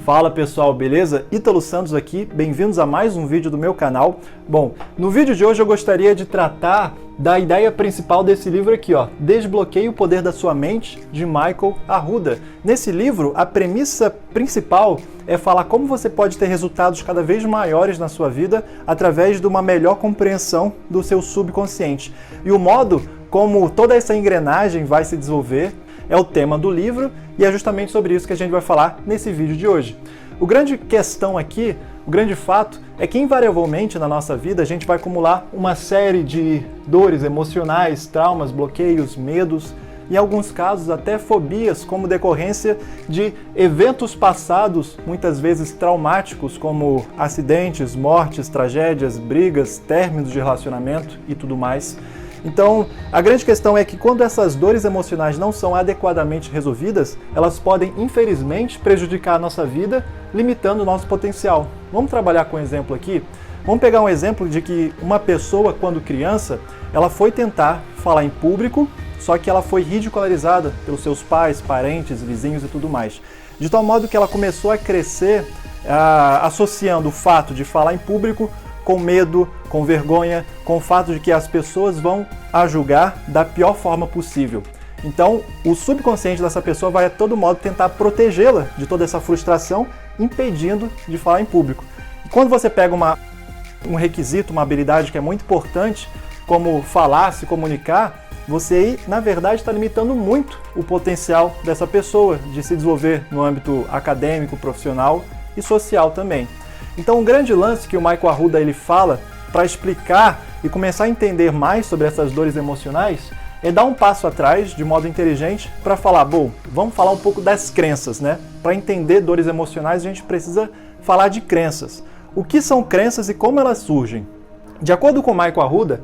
Fala pessoal, beleza? Ítalo Santos aqui, bem-vindos a mais um vídeo do meu canal. Bom, no vídeo de hoje eu gostaria de tratar da ideia principal desse livro aqui, ó, Desbloqueie o Poder da Sua Mente, de Michael Arruda. Nesse livro, a premissa principal é falar como você pode ter resultados cada vez maiores na sua vida através de uma melhor compreensão do seu subconsciente. E o modo como toda essa engrenagem vai se desenvolver é o tema do livro e é justamente sobre isso que a gente vai falar nesse vídeo de hoje. O grande questão aqui, o grande fato, é que invariavelmente na nossa vida a gente vai acumular uma série de dores emocionais, traumas, bloqueios, medos, em alguns casos até fobias, como decorrência de eventos passados, muitas vezes traumáticos, como acidentes, mortes, tragédias, brigas, términos de relacionamento e tudo mais. Então, a grande questão é que quando essas dores emocionais não são adequadamente resolvidas, elas podem, infelizmente, prejudicar a nossa vida, limitando o nosso potencial. Vamos trabalhar com um exemplo aqui? Vamos pegar um exemplo de que uma pessoa, quando criança, ela foi tentar falar em público, só que ela foi ridicularizada pelos seus pais, parentes, vizinhos e tudo mais. De tal modo que ela começou a crescer associando o fato de falar em público com medo, com vergonha, com o fato de que as pessoas vão a julgar da pior forma possível. Então, o subconsciente dessa pessoa vai a todo modo tentar protegê-la de toda essa frustração, impedindo de falar em público. E quando você pega um requisito, uma habilidade que é muito importante, como falar, se comunicar, você aí, na verdade, está limitando muito o potencial dessa pessoa de se desenvolver no âmbito acadêmico, profissional e social também. Então, um grande lance que o Michael Arruda ele fala para explicar e começar a entender mais sobre essas dores emocionais é dar um passo atrás, de modo inteligente, para falar, bom, vamos falar um pouco das crenças, né? Para entender dores emocionais, a gente precisa falar de crenças. O que são crenças e como elas surgem? De acordo com o Michael Arruda,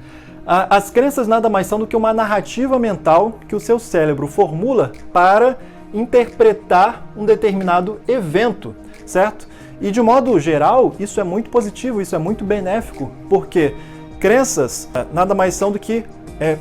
as crenças nada mais são do que uma narrativa mental que o seu cérebro formula para interpretar um determinado evento, certo? E de modo geral, isso é muito positivo, isso é muito benéfico, porque crenças nada mais são do que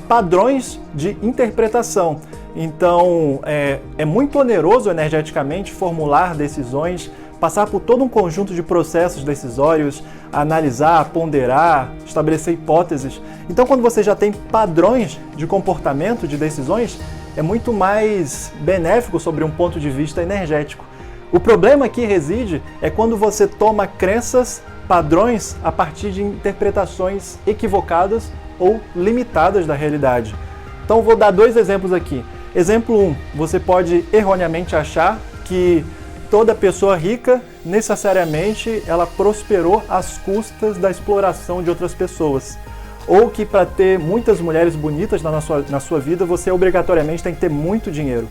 padrões de interpretação. Então, é muito oneroso energeticamente formular decisões, passar por todo um conjunto de processos decisórios, analisar, ponderar, estabelecer hipóteses. Então, quando você já tem padrões de comportamento, de decisões, é muito mais benéfico sobre um ponto de vista energético. O problema que reside é quando você toma crenças, padrões, a partir de interpretações equivocadas ou limitadas da realidade. Então vou dar dois exemplos aqui. Exemplo 1, você pode erroneamente achar que toda pessoa rica, necessariamente, ela prosperou às custas da exploração de outras pessoas. Ou que para ter muitas mulheres bonitas na sua vida, você obrigatoriamente tem que ter muito dinheiro.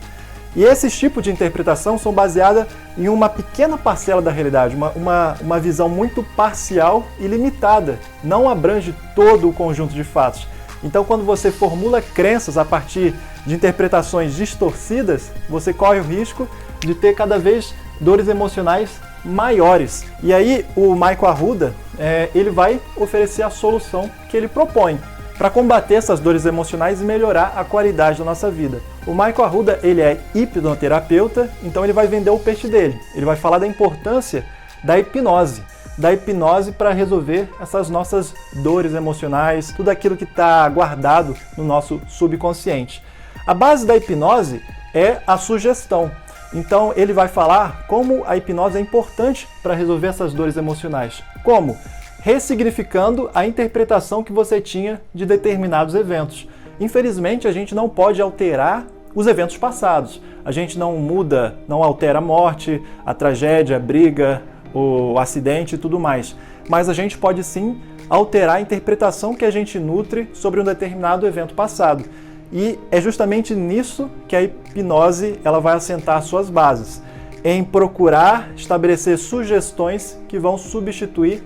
E esses tipos de interpretação são baseadas em uma pequena parcela da realidade, uma visão muito parcial e limitada, não abrange todo o conjunto de fatos. Então, quando você formula crenças a partir de interpretações distorcidas, você corre o risco de ter cada vez dores emocionais maiores. E aí, o Michael Arruda, ele vai oferecer a solução que ele propõe para combater essas dores emocionais e melhorar a qualidade da nossa vida. O Michael Arruda, ele é hipnoterapeuta, então ele vai vender o peixe dele. Ele vai falar da importância da hipnose para resolver essas nossas dores emocionais, tudo aquilo que está guardado no nosso subconsciente. A base da hipnose é a sugestão. Então ele vai falar como a hipnose é importante para resolver essas dores emocionais. Como? Ressignificando a interpretação que você tinha de determinados eventos. Infelizmente, a gente não pode alterar os eventos passados. A gente não muda, não altera a morte, a tragédia, a briga, o acidente e tudo mais. Mas a gente pode sim alterar a interpretação que a gente nutre sobre um determinado evento passado. E é justamente nisso que a hipnose ela vai assentar suas bases, em procurar estabelecer sugestões que vão substituir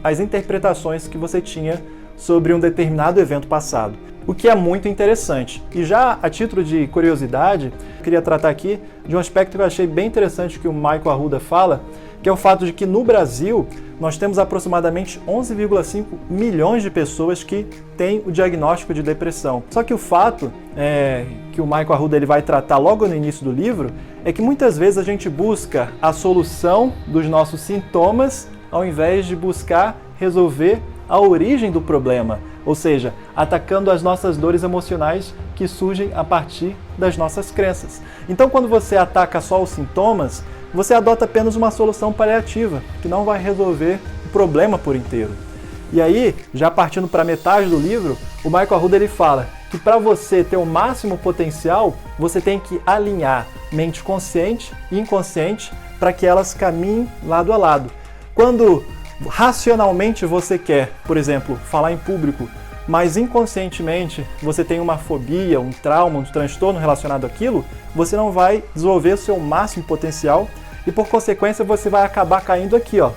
as interpretações que você tinha sobre um determinado evento passado. O que é muito interessante. E já a título de curiosidade, eu queria tratar aqui de um aspecto que eu achei bem interessante que o Michael Arruda fala, que é o fato de que no Brasil nós temos aproximadamente 11,5 milhões de pessoas que têm o diagnóstico de depressão. Só que o fato que o Michael Arruda ele vai tratar logo no início do livro é que muitas vezes a gente busca a solução dos nossos sintomas ao invés de buscar resolver a origem do problema, ou seja, atacando as nossas dores emocionais que surgem a partir das nossas crenças. Então, quando você ataca só os sintomas, você adota apenas uma solução paliativa, que não vai resolver o problema por inteiro. E aí, já partindo para metade do livro, o Michael Arruda ele fala que para você ter o máximo potencial, você tem que alinhar mente consciente e inconsciente para que elas caminhem lado a lado. Quando racionalmente você quer, por exemplo, falar em público, mas inconscientemente você tem uma fobia, um trauma, um transtorno relacionado àquilo, você não vai desenvolver o seu máximo potencial e, por consequência, você vai acabar caindo aqui, ó,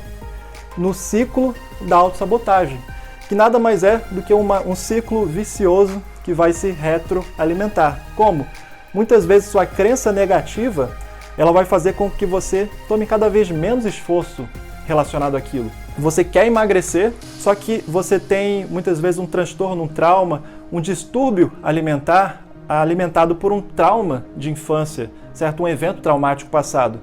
no ciclo da autossabotagem, que nada mais é do que um ciclo vicioso que vai se retroalimentar. Como? Muitas vezes sua crença negativa, ela vai fazer com que você tome cada vez menos esforço relacionado àquilo. Você quer emagrecer, só que você tem muitas vezes um transtorno, um trauma, um distúrbio alimentar alimentado por um trauma de infância, certo? Um evento traumático passado.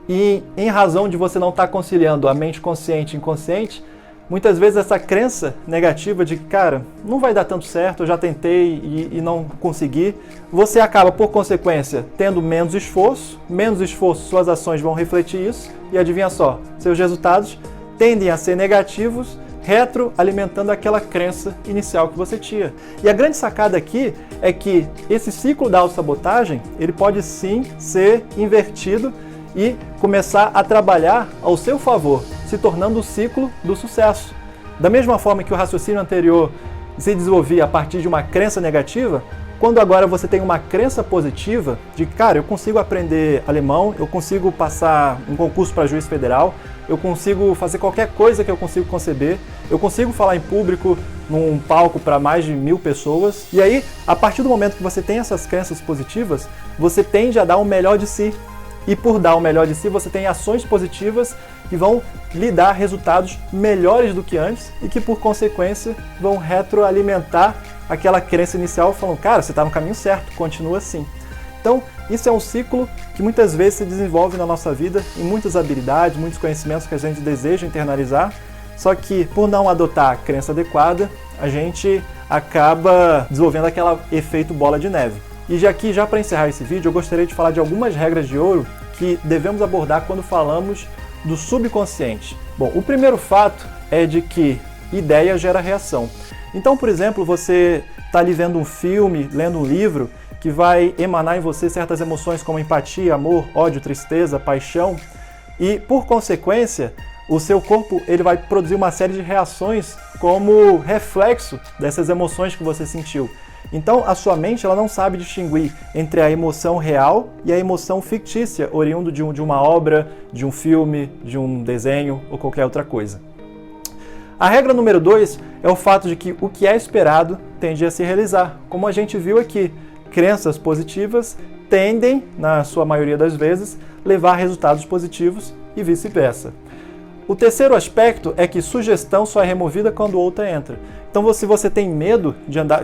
E em razão de você não estar conciliando a mente consciente e inconsciente, muitas vezes essa crença negativa de que, cara, não vai dar tanto certo, eu já tentei e não consegui, você acaba, por consequência, tendo menos esforço, suas ações vão refletir isso, e adivinha só, seus resultados tendem a ser negativos, retroalimentando aquela crença inicial que você tinha. E a grande sacada aqui é que esse ciclo da autossabotagem, ele pode sim ser invertido e começar a trabalhar ao seu favor, se tornando o ciclo do sucesso. Da mesma forma que o raciocínio anterior se desenvolvia a partir de uma crença negativa, quando agora você tem uma crença positiva de que, cara, eu consigo aprender alemão, eu consigo passar um concurso para juiz federal, eu consigo fazer qualquer coisa que eu consigo conceber, eu consigo falar em público num palco para mais de 1000 pessoas. E aí, a partir do momento que você tem essas crenças positivas, você tende a dar o melhor de si. E por dar o melhor de si, você tem ações positivas que vão lhe dar resultados melhores do que antes e que, por consequência, vão retroalimentar aquela crença inicial falando, cara, você está no caminho certo, continua assim. Então, isso é um ciclo que muitas vezes se desenvolve na nossa vida em muitas habilidades, muitos conhecimentos que a gente deseja internalizar, só que por não adotar a crença adequada, a gente acaba desenvolvendo aquele efeito bola de neve. E já para encerrar esse vídeo, eu gostaria de falar de algumas regras de ouro que devemos abordar quando falamos do subconsciente. Bom, o primeiro fato é de que ideia gera reação. Então, por exemplo, você está ali vendo um filme, lendo um livro, que vai emanar em você certas emoções como empatia, amor, ódio, tristeza, paixão, e por consequência, o seu corpo ele vai produzir uma série de reações como reflexo dessas emoções que você sentiu. Então, a sua mente ela não sabe distinguir entre a emoção real e a emoção fictícia, oriundo de uma obra, de um filme, de um desenho ou qualquer outra coisa. A regra número 2 é o fato de que o que é esperado tende a se realizar. Como a gente viu aqui, crenças positivas tendem, na sua maioria das vezes, levar a resultados positivos e vice-versa. O terceiro aspecto é que sugestão só é removida quando outra entra. Então, se você tem medo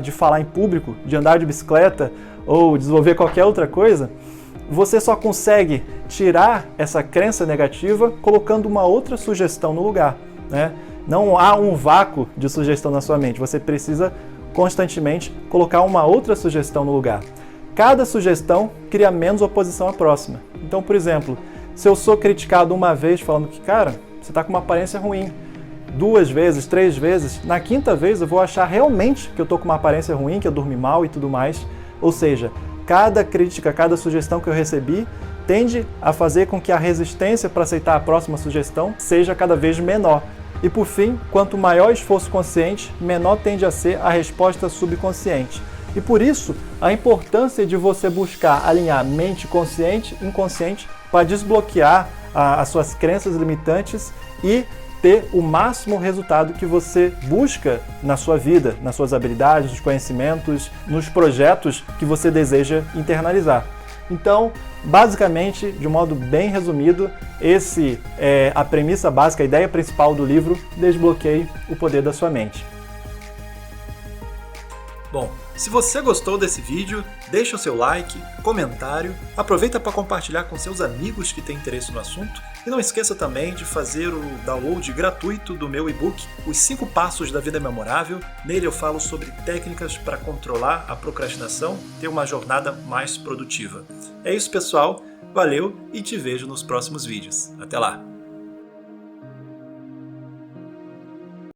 de falar em público, de andar de bicicleta ou desenvolver qualquer outra coisa, você só consegue tirar essa crença negativa colocando uma outra sugestão no lugar, né? Não há um vácuo de sugestão na sua mente, você precisa constantemente colocar uma outra sugestão no lugar. Cada sugestão cria menos oposição à próxima. Então, por exemplo, se eu sou criticado uma vez falando que, cara, você está com uma aparência ruim, 2 vezes, 3 vezes, na 5ª vez eu vou achar realmente que eu estou com uma aparência ruim, que eu dormi mal e tudo mais. Ou seja, cada crítica, cada sugestão que eu recebi tende a fazer com que a resistência para aceitar a próxima sugestão seja cada vez menor. E por fim, quanto maior o esforço consciente, menor tende a ser a resposta subconsciente. E por isso, a importância de você buscar alinhar mente consciente e inconsciente para desbloquear as suas crenças limitantes e ter o máximo resultado que você busca na sua vida, nas suas habilidades, nos conhecimentos, nos projetos que você deseja internalizar. Então, basicamente, de um modo bem resumido, esse é a premissa básica, a ideia principal do livro Desbloqueie o Poder da Sua Mente. Bom, se você gostou desse vídeo, deixa o seu like, comentário, aproveita para compartilhar com seus amigos que têm interesse no assunto e não esqueça também de fazer o download gratuito do meu e-book, Os 5 Passos da Vida Memorável. Nele eu falo sobre técnicas para controlar a procrastinação e ter uma jornada mais produtiva. É isso, pessoal. Valeu e te vejo nos próximos vídeos. Até lá!